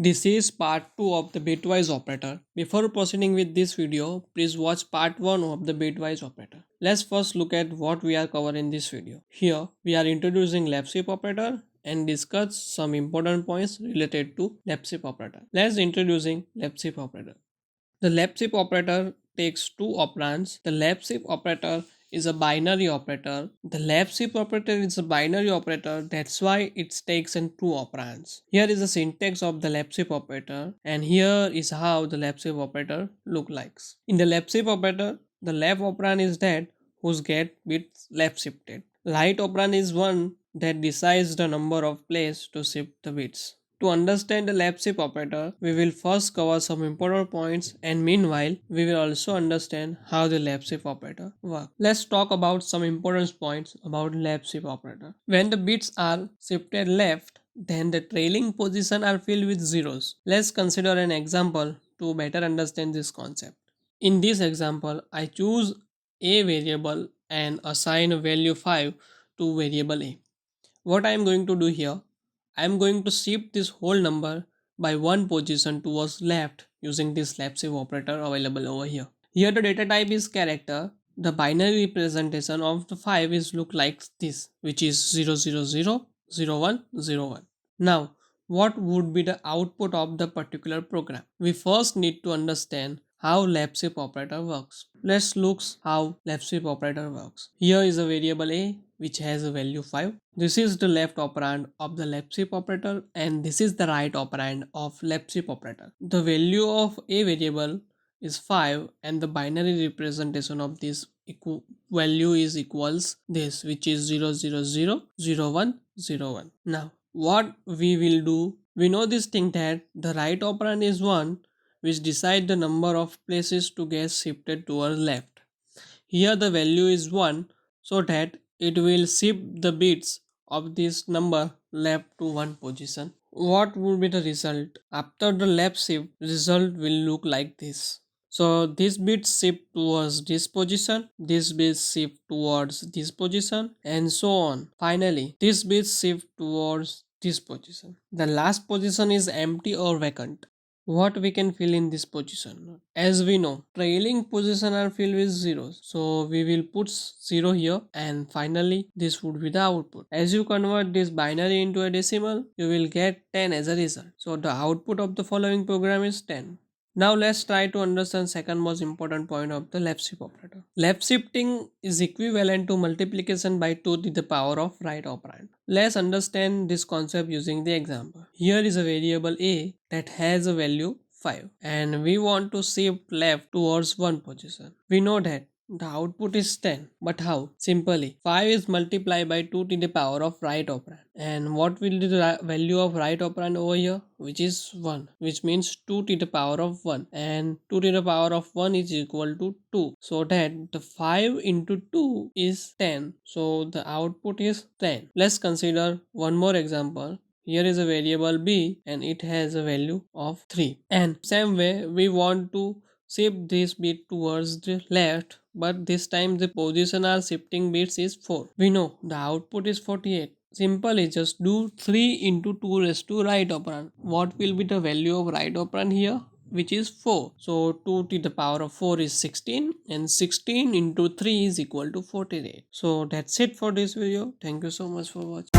This is part 2 of the bitwise operator. Before proceeding with this video, please watch part 1 of the bitwise operator. Let's first look at what we are covering in this video. Here, we are introducing left shift operator and discuss some important points related to left shift operator. Let's introducing left shift operator. The left shift operator takes two operands. The left shift operator is a binary operator. The left shift operator is a binary operator. That's why it takes in two operands. Here is the syntax of the left shift operator, and here is how the left shift operator look like. In the left shift operator, the left operand is that whose get bits left shifted. Right operand is one that decides the number of place to shift the bits. To understand the left shift operator, we will first cover some important points, and meanwhile, we will also understand how the left shift operator works. Let's talk about some important points about left shift operator. When the bits are shifted left, then the trailing position are filled with zeros. Let's consider an example to better understand this concept. In this example, I choose a variable and assign a value 5 to variable a. What I am going to do here, I am going to shift this whole number by one position towards left using this left shift operator available over here. Here the data type is character. The binary representation of the 5 is look like this, which is 0000101. Now, what would be the output of the particular program? We first need to understand how left shift operator works. Let's look how left shift operator works. Here is a variable a which has a value 5. This is the left operand of the left shift operator, and this is the right operand of left shift operator. The value of a variable is 5, and the binary representation of this value is equals this, which is 0000101. Now what we will do, we know this thing that the right operand is 1, which decide the number of places to get shifted towards left. Here the value is 1, so that it will shift the bits of this number left to one position. What will be the result? After the left shift, result will look like this. So this bit shift towards this position, this bit shift towards this position, and so on. Finally, this bit shift towards this position. The last position is empty or vacant. What we can fill in this position? As we know, trailing position are filled with zeros, so we will put 0 here, and finally this would be the output. As you convert this binary into a decimal, you will get 10 as a result. So the output of the following program is 10. Now let's try to understand second most important point of the left shift operator. Left shifting is equivalent to multiplication by 2 to the power of right operand. Let's understand this concept using the example. Here is a variable a that has a value 5, and we want to shift left towards one position. We know that the output is 10, but how? Simply 5 is multiplied by 2 to the power of right operand, and what will be the value of right operand over here, which is 1, which means 2 to the power of 1, and 2 to the power of 1 is equal to 2, so that the 5 into 2 is 10, so the output is 10. Let's consider one more example. Here is a variable b and it has a value of 3, and same way we want to shift this bit towards the left, but this time the position are shifting bits is 4. We know the output is 48. Simply just do 3 into 2 raised to right operand. What will be the value of right operand here? Which is 4. So 2 to the power of 4 is 16, and 16 into 3 is equal to 48. So that's it for this video. Thank you so much for watching.